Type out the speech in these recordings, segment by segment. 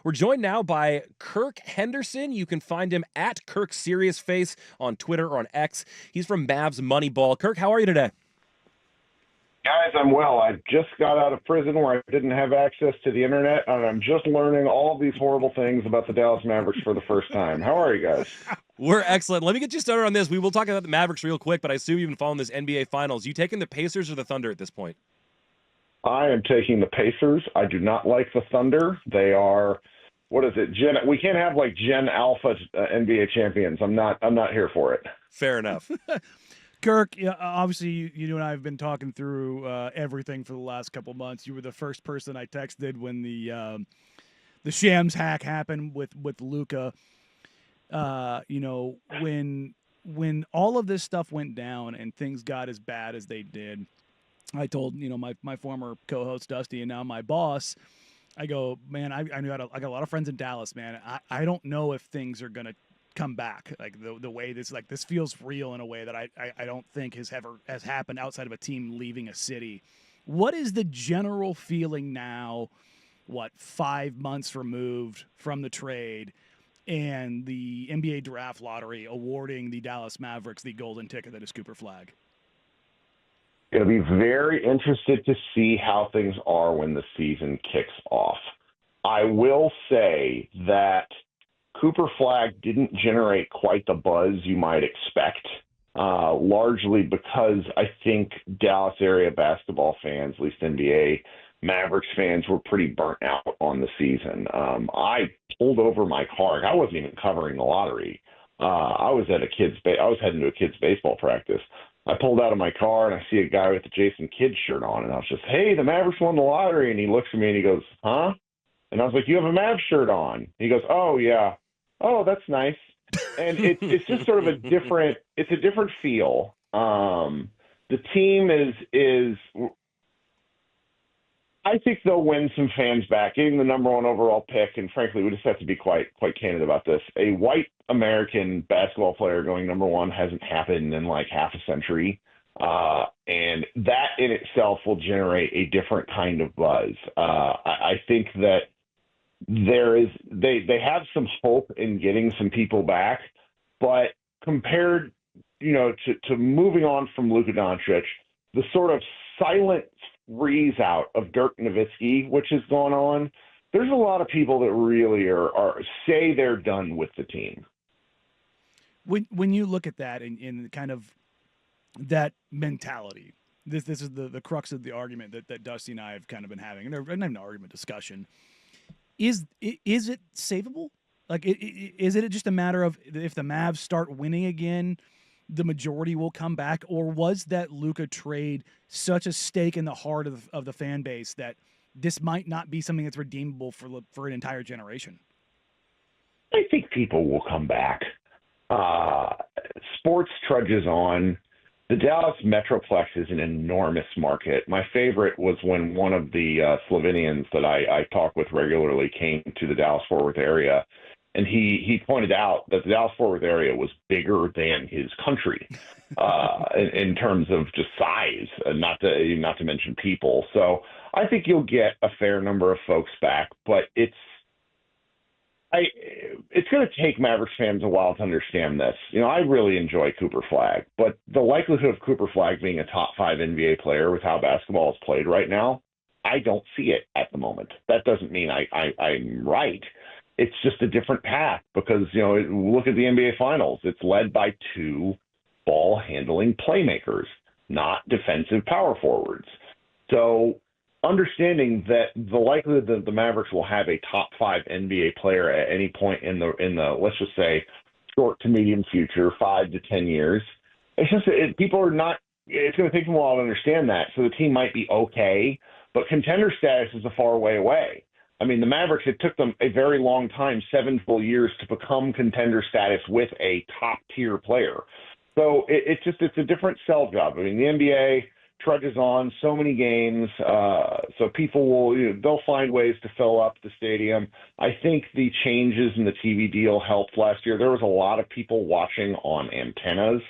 We're joined now by Kirk Henderson. You can find him at Kirk Serious Face on Twitter or on X. He's from Mavs Moneyball. Kirk, how are you today? Guys, I'm well. I just got out of prison where I didn't have access to the internet, and I'm just learning all of these horrible things about the Dallas Mavericks for the first time. How are you guys? We're excellent. Let me get you started on this. We will talk about the Mavericks real quick, but I assume you've been following this NBA Finals. You taking the Pacers or the Thunder at this point? I am taking the Pacers. I do not like the Thunder. They are, what is it? We can't have like Gen Alpha NBA champions. I'm not here for it. Fair enough. Kirk, obviously you and I have been talking through everything for the last couple months. You were the first person I texted when the Shams hack happened with Luka. When all of this stuff went down and things got as bad as they did, I told my former co-host Dusty and now my boss, I go, man, I got a lot of friends in Dallas, man. I don't know if things are gonna come back like the way this feels real in a way that I don't think has happened outside of a team leaving a city. What is the general feeling now, 5 months removed from the trade and the NBA draft lottery awarding the Dallas Mavericks the golden ticket that is Cooper Flag? Going to be very interested to see how things are when the season kicks off. I will say that Cooper Flag didn't generate quite the buzz you might expect, largely because I think Dallas area basketball fans, at least NBA Mavericks fans, were pretty burnt out on the season. I pulled over my car. I wasn't even covering the lottery. I was heading to a kid's baseball practice. I pulled out of my car and I see a guy with the Jason Kidd shirt on, and I was just, hey, the Mavericks won the lottery. And he looks at me and he goes, huh? And I was like, you have a Mavs shirt on. He goes, oh, yeah. Oh, that's nice. And it's just sort of a different feel. The team is I think they'll win some fans back, getting the number one overall pick. And frankly, we just have to be quite candid about this. A white American basketball player going number one hasn't happened in like half a century. And that in itself will generate a different kind of buzz. I think that they have some hope in getting some people back, but compared, to moving on from Luka Doncic, the sort of silent freeze out of Dirk Nowitzki, which is going on, there's a lot of people that really are say they're done with the team. When you look at that in kind of that mentality, this is the crux of the argument that Dusty and I have kind of been having, and not even an argument, discussion. Is it savable? Like, is it just a matter of if the Mavs start winning again, the majority will come back? Or was that Luka trade such a stake in the heart of the fan base that this might not be something that's redeemable for an entire generation? I think people will come back. Sports trudges on. The Dallas Metroplex is an enormous market. My favorite was when one of the Slovenians that I talk with regularly came to the Dallas-Fort Worth area, and he pointed out that the Dallas-Fort Worth area was bigger than his country in terms of just size, not to mention people. So I think you'll get a fair number of folks back, but it's going to take Mavericks fans a while to understand this. I really enjoy Cooper Flag, but the likelihood of Cooper Flag being a top 5 NBA player with how basketball is played right now, I don't see it at the moment. That doesn't mean I'm right. It's just a different path because, look at the NBA Finals. It's led by 2 ball-handling playmakers, not defensive power forwards. So understanding that the likelihood that the Mavericks will have a top 5 NBA player at any point in the let's just say short to medium future, 5 to 10 years, it's just people are not. It's going to take them a while to understand that. So the team might be okay, but contender status is a far way away. I mean, the Mavericks, it took them a very long time, 7 full years, to become contender status with a top tier player. So it's a different sell job. I mean, the NBA trudges on, so many games, so people they'll find ways to fill up the stadium. I think the changes in the TV deal helped last year. There was a lot of people watching on antennas.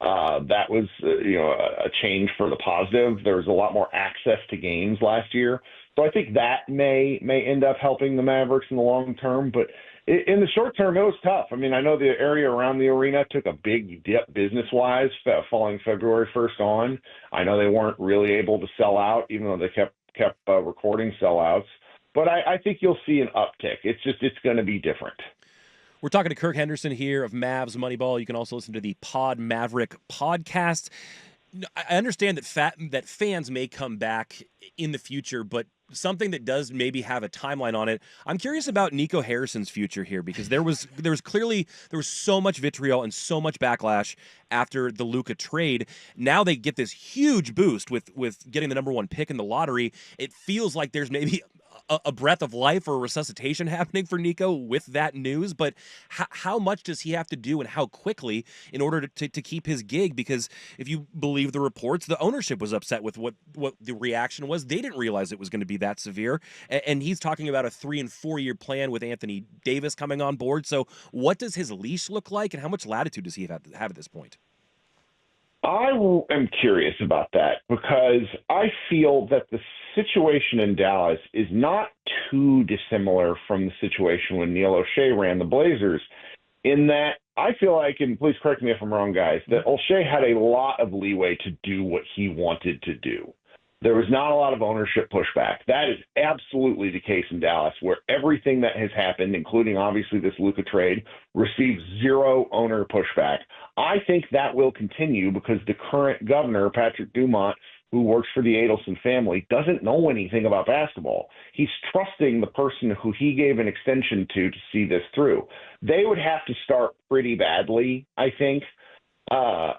That was a change for the positive. There was a lot more access to games last year. So I think that may end up helping the Mavericks in the long term. But in the short term, it was tough. I mean, I know the area around the arena took a big dip business-wise following February 1st on. I know they weren't really able to sell out, even though they kept recording sellouts. But I think you'll see an uptick. It's going to be different. We're talking to Kirk Henderson here of Mavs Moneyball. You can also listen to the Pod Maverick podcast. I understand that fans may come back in the future, but something that does maybe have a timeline on it. I'm curious about Nico Harrison's future here, because there was so much vitriol and so much backlash after the Luka trade. Now they get this huge boost with getting the number 1 pick in the lottery. It feels like there's maybe a breath of life or resuscitation happening for Nico with that news, but how much does he have to do and how quickly in order to keep his gig? Because if you believe the reports, the ownership was upset with what the reaction was. They didn't realize it was going to be that severe, and he's talking about a 3 and 4 year plan with Anthony Davis coming on board. So what does his leash look like, and how much latitude does he have at this point? I am curious about that, because I feel that the situation in Dallas is not too dissimilar from the situation when Neil O'Shea ran the Blazers, in that I feel like, and please correct me if I'm wrong, guys, that O'Shea had a lot of leeway to do what he wanted to do. There was not a lot of ownership pushback. That is absolutely the case in Dallas, where everything that has happened, including obviously this Luka trade, received zero owner pushback. I think that will continue because the current governor, Patrick Dumont, who works for the Adelson family, doesn't know anything about basketball. He's trusting the person who he gave an extension to see this through. They would have to start pretty badly, I think,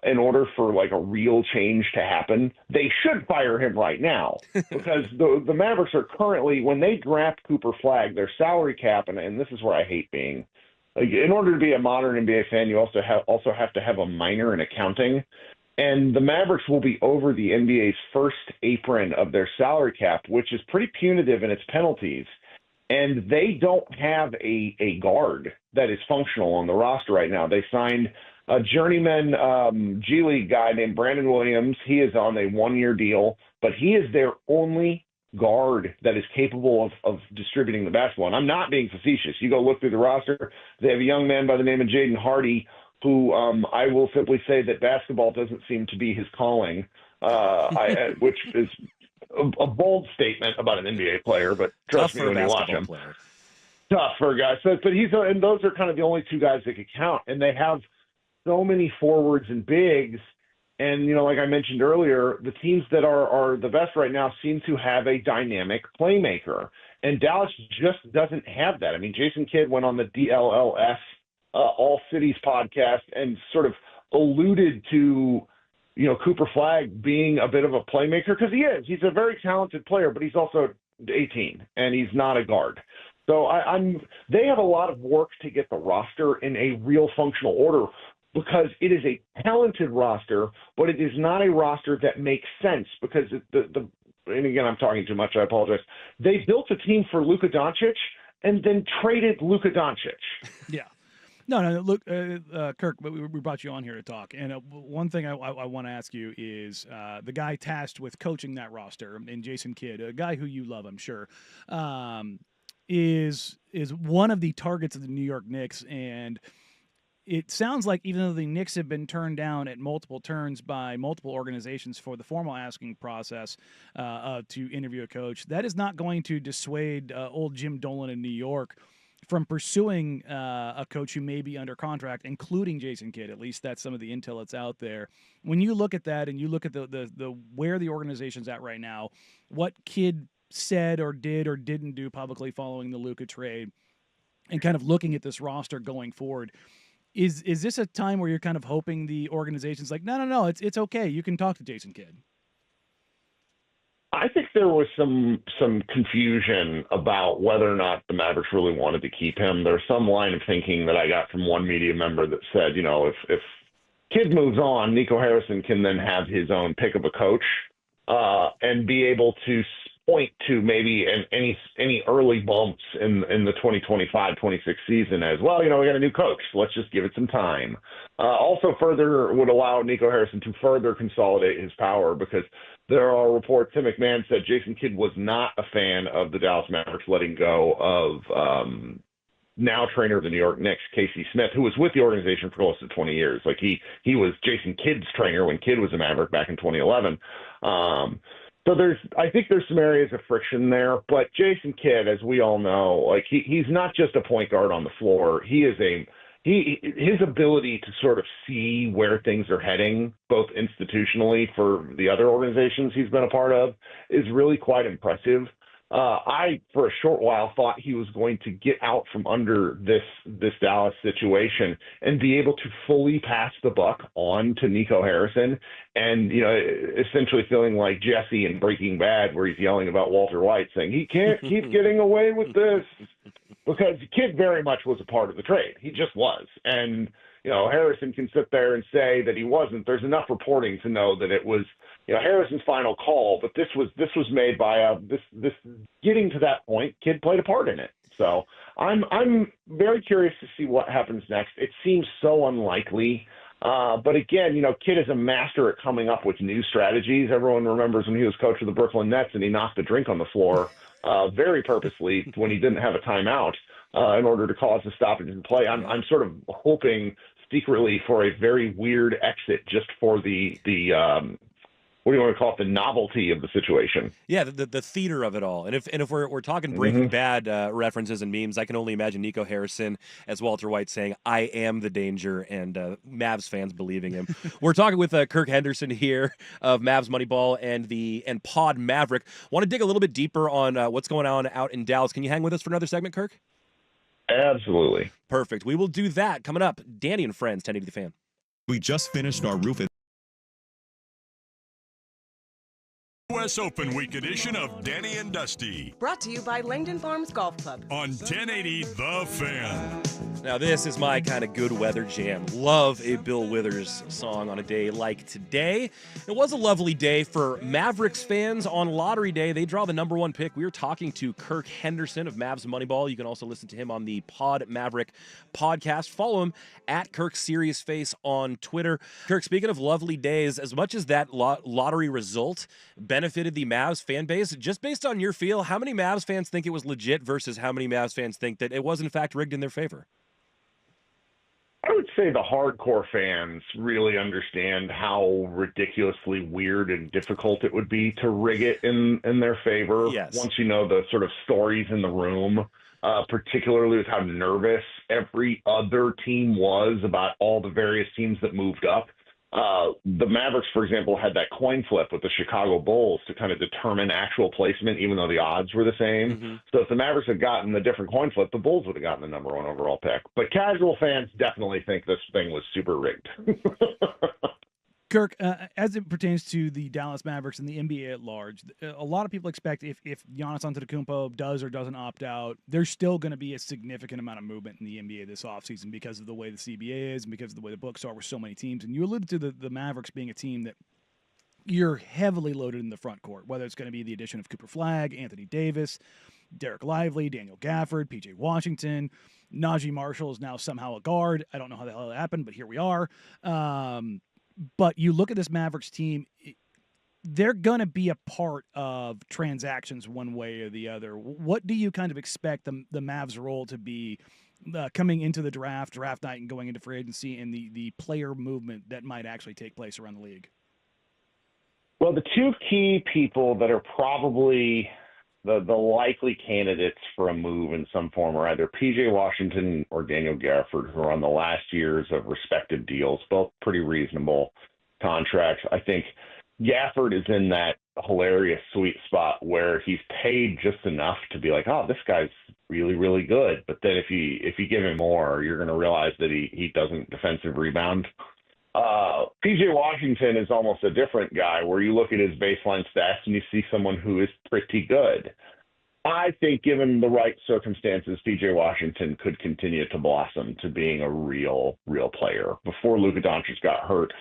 in order for like a real change to happen. They should fire him right now, because the Mavericks are currently, when they draft Cooper Flagg, their salary cap, and this is where I hate being, like, in order to be a modern NBA fan, you also have to have a minor in accounting. And the Mavericks will be over the NBA's first apron of their salary cap, which is pretty punitive in its penalties. And they don't have a guard that is functional on the roster right now. They signed a journeyman G League guy named Brandon Williams. He is on a 1-year deal, but he is their only guard that is capable of distributing the basketball. And I'm not being facetious. You go look through the roster. They have a young man by the name of Jaden Hardy, who I will simply say that basketball doesn't seem to be his calling, which is a bold statement about an NBA player, but trust me when you watch him. Tough for a guy. So, but and those are kind of the only two guys that could count, and they have so many forwards and bigs. And, you know, like I mentioned earlier, the teams that are the best right now seem to have a dynamic playmaker, and Dallas just doesn't have that. I mean, Jason Kidd went on the DLLS All Cities podcast and sort of alluded to, you know, Cooper Flagg being a bit of a playmaker, because he is. He's a very talented player, but he's also 18, and he's not a guard. So they have a lot of work to get the roster in a real functional order, because it is a talented roster, but it is not a roster that makes sense, because and again, I'm talking too much, I apologize. They built a team for Luka Doncic and then traded Luka Doncic. Yeah. No, look, Kirk, we brought you on here to talk. And one thing I want to ask you is the guy tasked with coaching that roster, and Jason Kidd, a guy who you love, I'm sure, is one of the targets of the New York Knicks. And it sounds like even though the Knicks have been turned down at multiple turns by multiple organizations for the formal asking process to interview a coach, that is not going to dissuade old Jim Dolan in New York from pursuing a coach who may be under contract, including Jason Kidd. At least that's some of the intel that's out there. When you look at that and you look at the where the organization's at right now, what Kidd said or did or didn't do publicly following the Luka trade, and kind of looking at this roster going forward, is this a time where you're kind of hoping the organization's like, no, it's okay, you can talk to Jason Kidd? I think there was some confusion about whether or not the Mavericks really wanted to keep him. There's some line of thinking that I got from one media member that said, you know, if Kidd moves on, Nico Harrison can then have his own pick of a coach and be able to point to maybe any early bumps in the 2025-26 season as well. We got a new coach. So let's just give it some time. Also, further would allow Nico Harrison to further consolidate his power because there are reports Tim McMahon said Jason Kidd was not a fan of the Dallas Mavericks letting go of now trainer of the New York Knicks, Casey Smith, who was with the organization for close to 20 years. Like he was Jason Kidd's trainer when Kidd was a Maverick back in 2011. So I think there's some areas of friction there, but Jason Kidd, as we all know, like he's not just a point guard on the floor. His ability to sort of see where things are heading, both institutionally for the other organizations he's been a part of, is really quite impressive. I, for a short while, thought he was going to get out from under this Dallas situation and be able to fully pass the buck on to Nico Harrison and, essentially feeling like Jesse in Breaking Bad where he's yelling about Walter White saying, he can't keep getting away with this, because Kidd very much was a part of the trade. He just was. And, Harrison can sit there and say that he wasn't. There's enough reporting to know that it was, Harrison's final call, but this was made by this getting to that point. Kidd played a part in it. So I'm very curious to see what happens next. It seems so unlikely. But again, Kidd is a master at coming up with new strategies. Everyone remembers when he was coach of the Brooklyn Nets and he knocked the drink on the floor very purposely when he didn't have a timeout in order to cause a stoppage in play. I'm sort of hoping secretly for a very weird exit just for the what do you want to call it, the novelty of the situation. Yeah, the theater of it all. And if we're talking Breaking Bad references and memes, I can only imagine Nico Harrison as Walter White saying, "I am the danger," and Mavs fans believing him. We're talking with Kirk Henderson here of Mavs Moneyball and Pod Maverick. Want to dig a little bit deeper on what's going on out in Dallas. Can you hang with us for another segment, Kirk? Absolutely. Perfect. We will do that. Coming up, Danny and Friends, 1080 The Fan. We just finished our roof U.S. Open Week edition of Danny and Dusty. Brought to you by Langdon Farms Golf Club. On 1080 The Fan. Now, this is my kind of good weather jam. Love a Bill Withers song on a day like today. It was a lovely day for Mavericks fans. On Lottery Day, they draw the number one pick. We were talking to Kirk Henderson of Mavs Moneyball. You can also listen to him on the Pod Maverick podcast. Follow him at Kirk Serious Face on Twitter. Kirk, speaking of lovely days, as much as that lottery result benefited the Mavs fan base, just based on your feel, how many Mavs fans think it was legit versus how many Mavs fans think that it was in fact rigged in their favor? I would say the hardcore fans really understand how ridiculously weird and difficult it would be to rig it in their favor. Yes. Once you know the sort of stories in the room, particularly with how nervous every other team was about all the various teams that moved up. The Mavericks, for example, had that coin flip with the Chicago Bulls to kind of determine actual placement, even though the odds were the same. Mm-hmm. So if the Mavericks had gotten the different coin flip, the Bulls would have gotten the number one overall pick. But casual fans definitely think this thing was super rigged. Kirk, as it pertains to the Dallas Mavericks and the NBA at large, a lot of people expect if Giannis Antetokounmpo does or doesn't opt out, there's still going to be a significant amount of movement in the NBA this offseason because of the way the CBA is and because of the way the books are with so many teams. And you alluded to the Mavericks being a team that you're heavily loaded in the front court, whether it's going to be the addition of Cooper Flagg, Anthony Davis, Derek Lively, Daniel Gafford, P.J. Washington. Najee Marshall is now somehow a guard. I don't know how the hell that happened, but here we are. But you look at this Mavericks team, they're going to be a part of transactions one way or the other. What do you kind of expect the Mavs' role to be coming into the draft night, and going into free agency, and the player movement that might actually take place around the league? Well, the two key people that are probably the likely candidates for a move in some form are either P.J. Washington or Daniel Gafford, who are on the last years of respective deals, both pretty reasonable contracts. I think Gafford is in that hilarious sweet spot where he's paid just enough to be like, oh, this guy's really, really good. But then if you give him more, you're going to realize that he doesn't defensive rebound. P.J. Washington is almost a different guy where you look at his baseline stats and you see someone who is pretty good. I think given the right circumstances, P.J. Washington could continue to blossom to being a real player. Before Luka Doncic got hurt,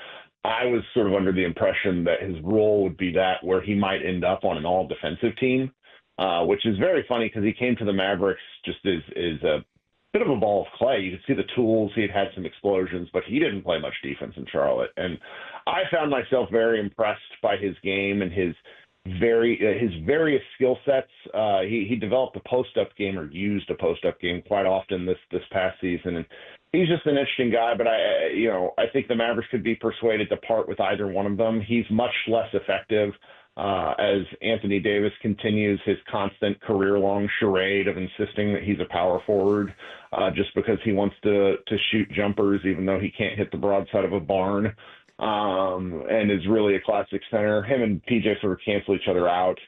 I was sort of under the impression that his role would be that where he might end up on an all-defensive team which is very funny because he came to the Mavericks just as a bit of a ball of clay. You could see the tools. He had some explosions, but he didn't play much defense in Charlotte. And I found myself very impressed by his game and his various skill sets. He developed a post-up game, or used a post-up game quite often this past season. And he's just an interesting guy, but I think the Mavericks could be persuaded to part with either one of them. He's much less effective as Anthony Davis continues his constant career-long charade of insisting that he's a power forward just because he wants to shoot jumpers, even though he can't hit the broadside of a barn, and is really a classic center. Him and PJ sort of cancel each other out.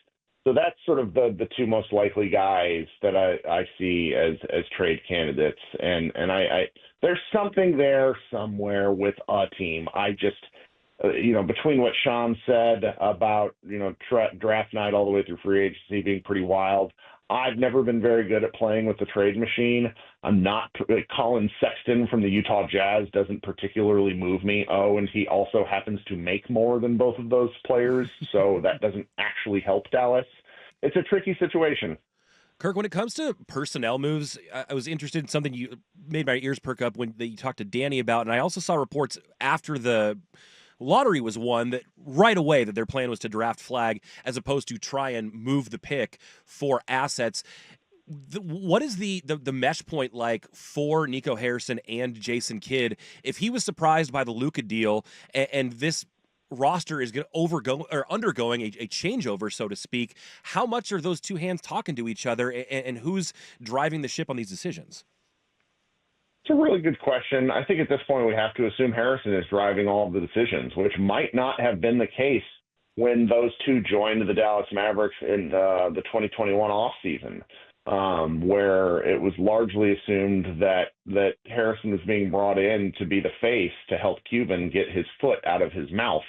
So that's sort of the two most likely guys that I see as trade candidates. And I there's something there somewhere with a team. I just between what Sean said about, draft night all the way through free agency being pretty wild, I've never been very good at playing with the trade machine. I'm not Colin Sexton from the Utah Jazz doesn't particularly move me. Oh, and he also happens to make more than both of those players, so that doesn't actually help Dallas. It's a tricky situation. Kirk, when it comes to personnel moves, I was interested in something you made my ears perk up when you talked to Danny about, and I also saw reports after the lottery was won that right away that their plan was to draft Flag as opposed to try and move the pick for assets. What is the mesh point like for Nico Harrison and Jason Kidd if he was surprised by the Luka deal and this roster is going to undergoing a changeover, so to speak? How much are those two hands talking to each other, and who's driving the ship on these decisions? It's a really good question. I think at this point we have to assume Harrison is driving all of the decisions, which might not have been the case when those two joined the Dallas Mavericks in the 2021 offseason, where it was largely assumed that Harrison was being brought in to be the face to help Cuban get his foot out of his mouth,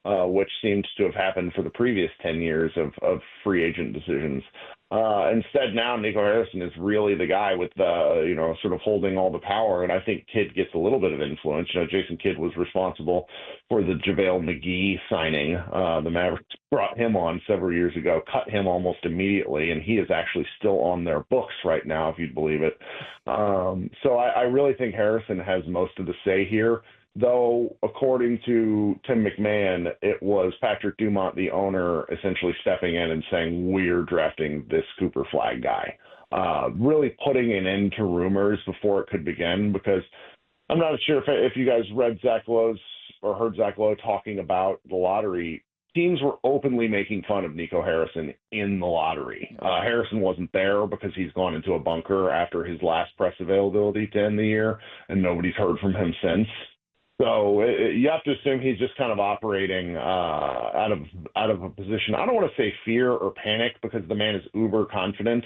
which seems to have happened for the previous 10 years of free agent decisions. Instead, now Nico Harrison is really the guy with sort of holding all the power, and I think Kidd gets a little bit of influence. Jason Kidd was responsible for the JaVale McGee signing. The Mavericks brought him on several years ago, cut him almost immediately, and he is actually still on their books right now, if you'd believe it. So I really think Harrison has most of the say here. Though, according to Tim McMahon, it was Patrick Dumont, the owner, essentially stepping in and saying, we're drafting this Cooper Flag guy, really putting an end to rumors before it could begin, because I'm not sure if you guys read Zach Lowe's or heard Zach Lowe talking about the lottery. Teams were openly making fun of Nico Harrison in the lottery. Harrison wasn't there because he's gone into a bunker after his last press availability to end the year, and nobody's heard from him since. So you have to assume he's just kind of operating out of a position. I don't want to say fear or panic because the man is uber confident,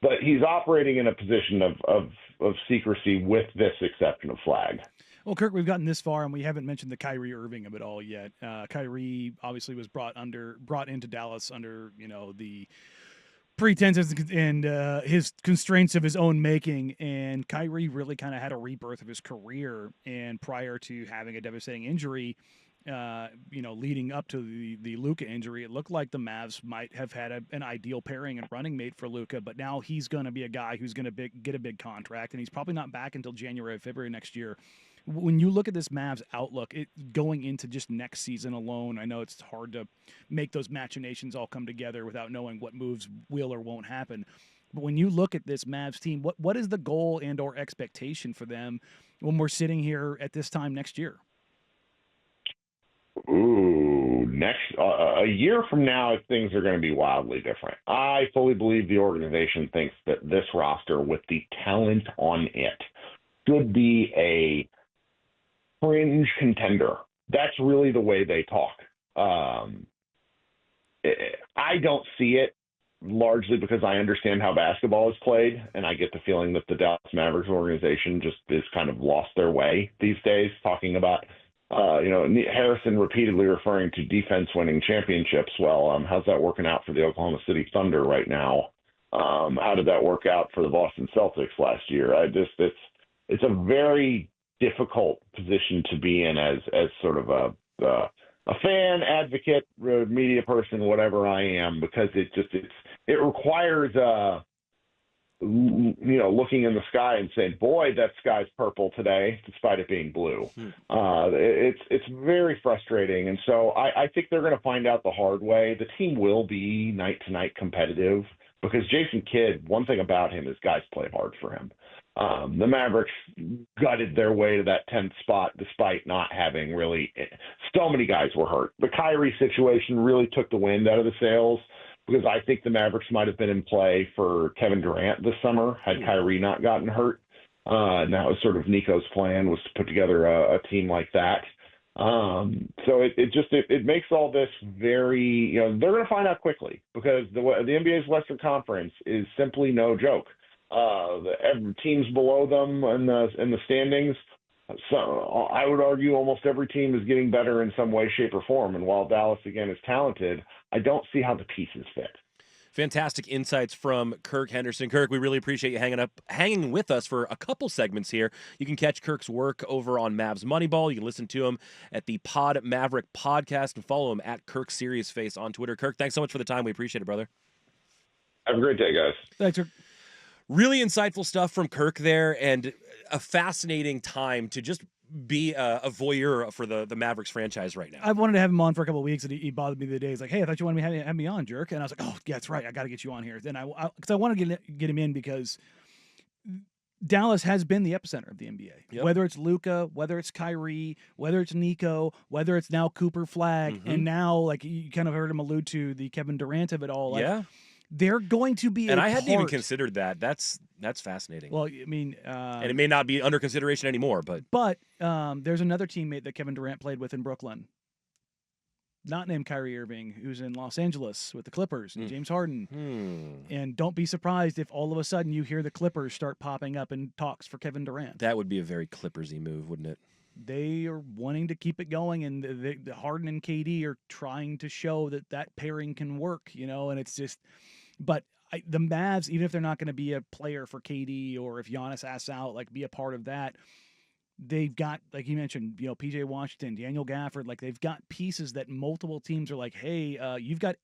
but he's operating in a position of secrecy with this exception of Flag. Well, Kirk, we've gotten this far, and we haven't mentioned the Kyrie Irving of it all yet. Kyrie obviously was brought into Dallas under the pretenses and his constraints of his own making, and Kyrie really kind of had a rebirth of his career. And prior to having a devastating injury, leading up to the Luka injury, it looked like the Mavs might have had an ideal pairing and running mate for Luka. But now he's going to be a guy who's going to get a big contract, and he's probably not back until January or February next year. When you look at this Mavs outlook, going into just next season alone, I know it's hard to make those machinations all come together without knowing what moves will or won't happen. But when you look at this Mavs team, what is the goal and or expectation for them when we're sitting here at this time next year? Ooh, a year from now, things are going to be wildly different. I fully believe the organization thinks that this roster, with the talent on it, should be a fringe contender. That's really the way they talk. I don't see it, largely because I understand how basketball is played, and I get the feeling that the Dallas Mavericks organization just is kind of lost their way these days, talking about Harrison repeatedly referring to defense winning championships. Well, how's that working out for the Oklahoma City Thunder right now? How did that work out for the Boston Celtics last year? It's a very difficult position to be in as sort of a a fan, advocate, media person, whatever I am, because it requires looking in the sky and saying, boy, that sky's purple today, despite it being blue. It's very frustrating. And so I think they're going to find out the hard way. The team will be night to night competitive because Jason Kidd, one thing about him is guys play hard for him. The Mavericks gutted their way to that 10th spot despite not having really – so many guys were hurt. The Kyrie situation really took the wind out of the sails because I think the Mavericks might have been in play for Kevin Durant this summer had Kyrie not gotten hurt. And that was sort of Nico's plan, was to put together a team like that. So it makes all this very – they're going to find out quickly because the NBA's Western Conference is simply no joke. The teams below them in the standings, so I would argue almost every team is getting better in some way, shape, or form. And while Dallas, again, is talented, I don't see how the pieces fit. Fantastic insights from Kirk Henderson. Kirk, we really appreciate you hanging with us for a couple segments here. You can catch Kirk's work over on Mavs Moneyball. You can listen to him at the Pod Maverick podcast and follow him at Kirk Serious Face on Twitter. Kirk, thanks so much for the time. We appreciate it, brother. Have a great day, guys. Thanks, Kirk. Really insightful stuff from Kirk there, and a fascinating time to just be a voyeur for the Mavericks franchise right now. I wanted to have him on for a couple of weeks, and he bothered me the day. He's like, "Hey, I thought you wanted me to have me on, jerk." And I was like, "Oh, yeah, that's right. I got to get you on here." Then because I want to get him in because Dallas has been the epicenter of the NBA. Yep. Whether it's Luka, whether it's Kyrie, whether it's Nico, whether it's now Cooper Flag, and now like you kind of heard him allude to the Kevin Durant of it all. Like, yeah. They're going to be, and I hadn't even considered that. That's fascinating. Well, I mean, and it may not be under consideration anymore, but there's another teammate that Kevin Durant played with in Brooklyn, not named Kyrie Irving, who's in Los Angeles with the Clippers, and James Harden. And don't be surprised if all of a sudden you hear the Clippers start popping up in talks for Kevin Durant. That would be a very Clippersy move, wouldn't it? They are wanting to keep it going, and the Harden and KD are trying to show that pairing can work, and it's just. But the Mavs, even if they're not going to be a player for KD or if Giannis asks out, like be a part of that, they've got, like you mentioned, PJ Washington, Daniel Gafford, like they've got pieces that multiple teams are like, hey, you've got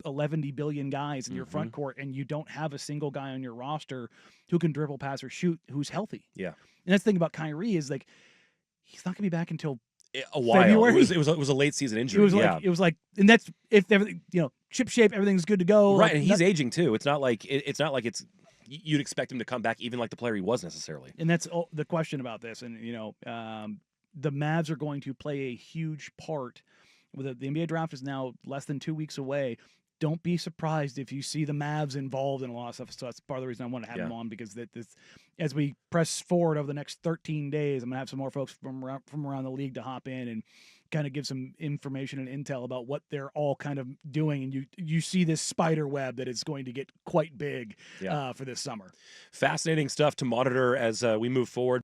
11 billion guys in your front court, and you don't have a single guy on your roster who can dribble, pass, or shoot who's healthy. Yeah. And that's the thing about Kyrie is like he's not going to be back until a while. February. It was a late season injury. It was like, and that's if everything, ship shape, everything's good to go. Right, like, and he's aging too. It's not like it's you'd expect him to come back even like the player he was necessarily. And that's the question about this. And the Mavs are going to play a huge part. The NBA draft is now less than 2 weeks away. Don't be surprised if you see the Mavs involved in a lot of stuff. So that's part of the reason I want to have him on, because as we press forward over the next 13 days, I'm going to have some more folks from around the league to hop in and kind of give some information and intel about what they're all kind of doing. And you see this spider web that is going to get quite big for this summer. Fascinating stuff to monitor as we move forward.